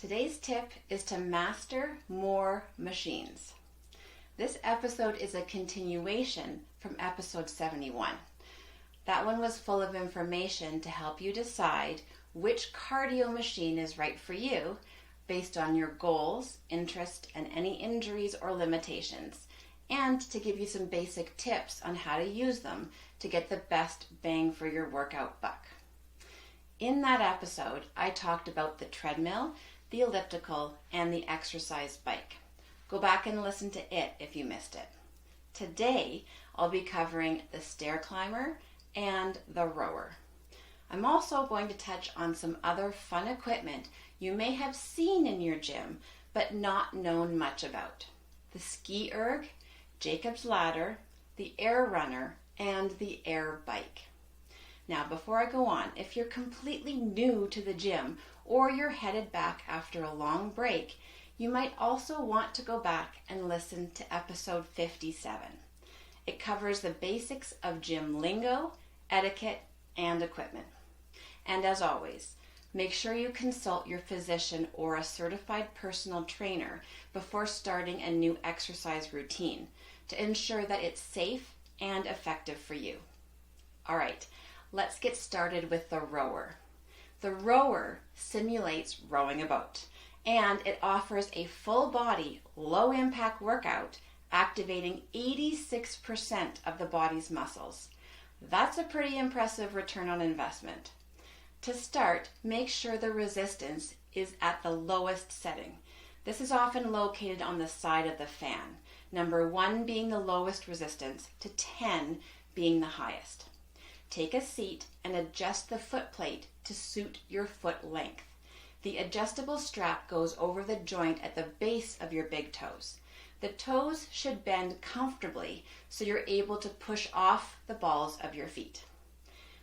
Today's tip is to master more machines. This episode is a continuation from episode 71. That one was full of information to help you decide which cardio machine is right for you based on your goals, interest, and any injuries or limitations, and to give you some basic tips on how to use them to get the best bang for your workout buck. In that episode, I talked about the treadmill, the elliptical, and the exercise bike. Go back and listen to it if you missed it. Today, I'll be covering the stair climber and the rower. I'm also going to touch on some other fun equipment you may have seen in your gym, but not known much about. The ski erg, Jacob's ladder, the air runner, and the air bike. Now, before I go on, if you're completely new to the gym or you're headed back after a long break, you might also want to go back and listen to episode 57. It covers the basics of gym lingo, etiquette, and equipment. And as always, make sure you consult your physician or a certified personal trainer before starting a new exercise routine to ensure that it's safe and effective for you. All right, let's get started with the rower. The rower simulates rowing a boat, and it offers a full-body, low-impact workout activating 86% of the body's muscles. That's a pretty impressive return on investment. To start, make sure the resistance is at the lowest setting. This is often located on the side of the fan, number 1 being the lowest resistance to 10 being the highest. Take a seat and adjust the foot plate to suit your foot length. The adjustable strap goes over the joint at the base of your big toes. The toes should bend comfortably so you're able to push off the balls of your feet.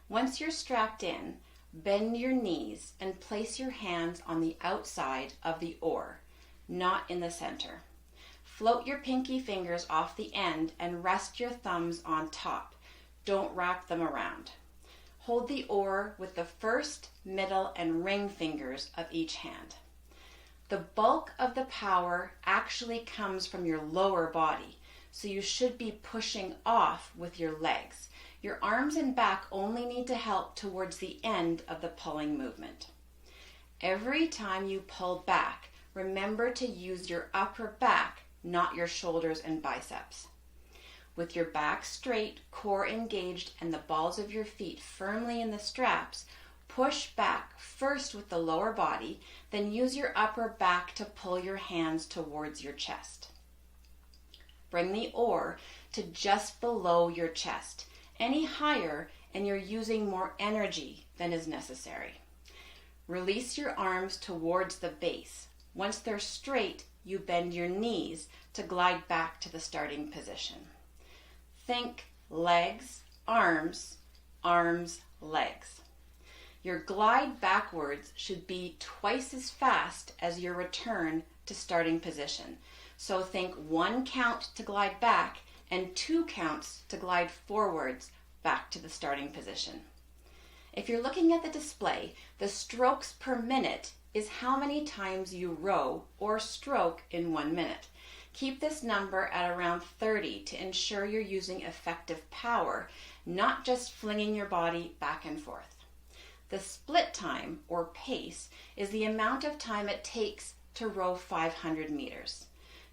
Once you're strapped in, bend your knees and place your hands on the outside of the oar, not in the center. Float your pinky fingers off the end and rest your thumbs on top. Don't wrap them around. Hold the oar with the first, middle, and ring fingers of each hand. The bulk of the power actually comes from your lower body, so you should be pushing off with your legs. Your arms and back only need to help towards the end of the pulling movement. Every time you pull back, remember to use your upper back, not your shoulders and biceps. With your back straight, core engaged, and the balls of your feet firmly in the straps, push back first with the lower body, then use your upper back to pull your hands towards your chest. Bring the oar to just below your chest. Any higher and you're using more energy than is necessary. Release your arms towards the base. Once they're straight, you bend your knees to glide back to the starting position. Think legs, arms, arms, legs. Your glide backwards should be twice as fast as your return to starting position. So think 1 count to glide back and 2 counts to glide forwards back to the starting position. If you're looking at the display, the strokes per minute is how many times you row or stroke in 1 minute. Keep this number at around 30 to ensure you're using effective power, not just flinging your body back and forth. The split time, or pace, is the amount of time it takes to row 500 meters.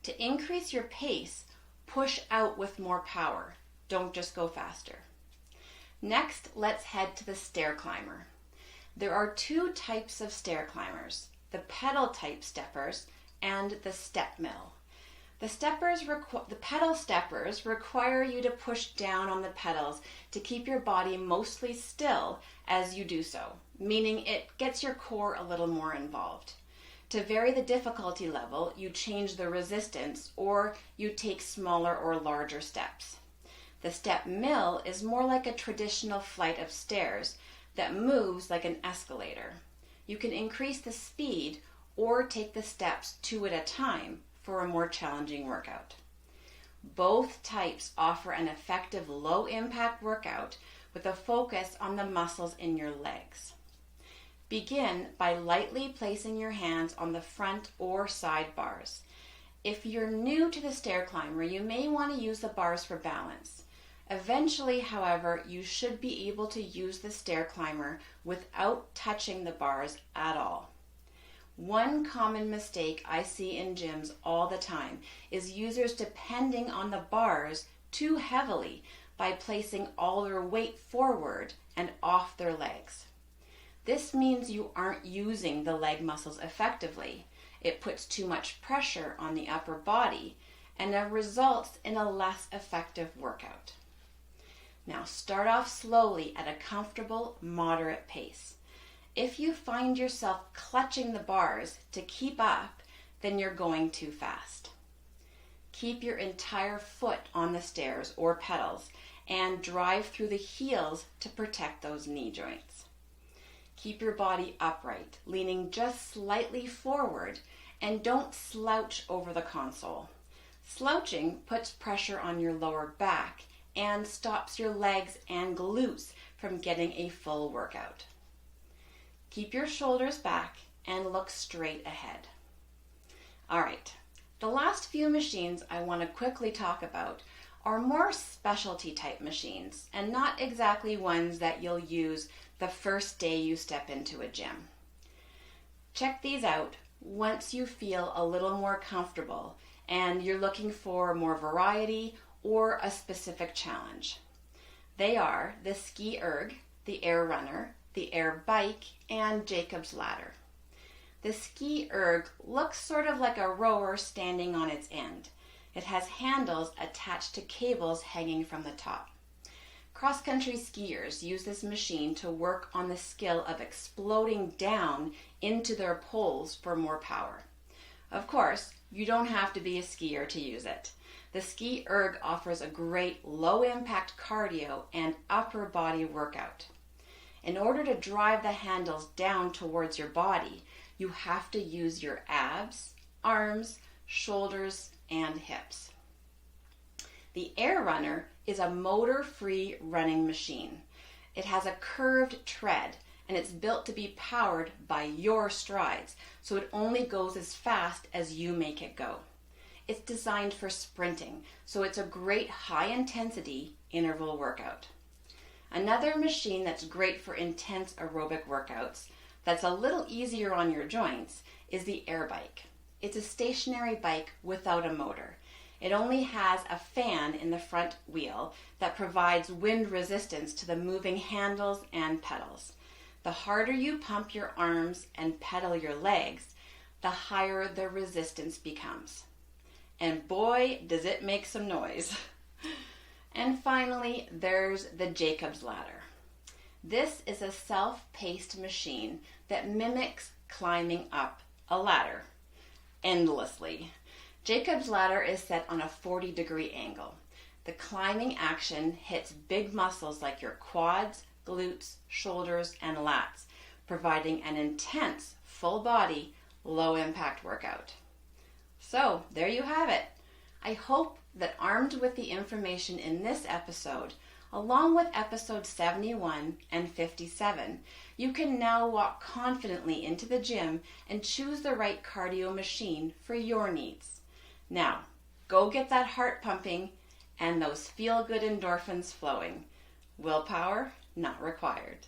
To increase your pace, push out with more power. Don't just go faster. Next, let's head to the stair climber. There are 2 types of stair climbers, the pedal type steppers and the step mill. The pedal steppers require you to push down on the pedals to keep your body mostly still as you do so, meaning it gets your core a little more involved. To vary the difficulty level, you change the resistance or you take smaller or larger steps. The step mill is more like a traditional flight of stairs that moves like an escalator. You can increase the speed or take the steps 2 at a time for a more challenging workout. Both types offer an effective low-impact workout with a focus on the muscles in your legs. Begin by lightly placing your hands on the front or side bars. If you're new to the stair climber, you may want to use the bars for balance. Eventually, however, you should be able to use the stair climber without touching the bars at all. One common mistake I see in gyms all the time is users depending on the bars too heavily by placing all their weight forward and off their legs. This means you aren't using the leg muscles effectively. It puts too much pressure on the upper body and it results in a less effective workout. Now start off slowly at a comfortable, moderate pace. If you find yourself clutching the bars to keep up, then you're going too fast. Keep your entire foot on the stairs or pedals and drive through the heels to protect those knee joints. Keep your body upright, leaning just slightly forward, and don't slouch over the console. Slouching puts pressure on your lower back and stops your legs and glutes from getting a full workout. Keep your shoulders back and look straight ahead. All right, the last few machines I want to quickly talk about are more specialty type machines and not exactly ones that you'll use the first day you step into a gym. Check these out once you feel a little more comfortable and you're looking for more variety or a specific challenge. They are the Ski Erg, the Air Runner, the Air Bike, and Jacob's Ladder. The Ski Erg looks sort of like a rower standing on its end. It has handles attached to cables hanging from the top. Cross-country skiers use this machine to work on the skill of exploding down into their poles for more power. Of course, you don't have to be a skier to use it. The Ski Erg offers a great low-impact cardio and upper body workout. In order to drive the handles down towards your body, you have to use your abs, arms, shoulders, and hips. The Air Runner is a motor-free running machine. It has a curved tread and it's built to be powered by your strides, so it only goes as fast as you make it go. It's designed for sprinting, so it's a great high-intensity interval workout. Another machine that's great for intense aerobic workouts, that's a little easier on your joints, is the Air Bike. It's a stationary bike without a motor. It only has a fan in the front wheel that provides wind resistance to the moving handles and pedals. The harder you pump your arms and pedal your legs, the higher the resistance becomes. And boy, does it make some noise. And finally, there's the Jacob's Ladder. This is a self-paced machine that mimics climbing up a ladder endlessly. Jacob's Ladder is set on a 40-degree angle. The climbing action hits big muscles like your quads, glutes, shoulders, and lats, providing an intense, full-body, low-impact workout. So, there you have it. I hope that armed with the information in this episode, along with episodes 71 and 57, you can now walk confidently into the gym and choose the right cardio machine for your needs. Now, go get that heart pumping and those feel-good endorphins flowing. Willpower not required.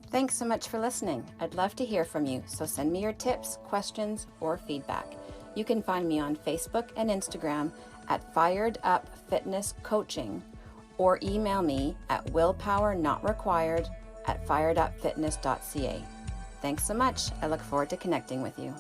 Thanks so much for listening. I'd love to hear from you, so send me your tips, questions, or feedback. You can find me on Facebook and Instagram at Fired Up Fitness Coaching, or email me at willpowernotrequired@firedupfitness.ca. Thanks so much. I look forward to connecting with you.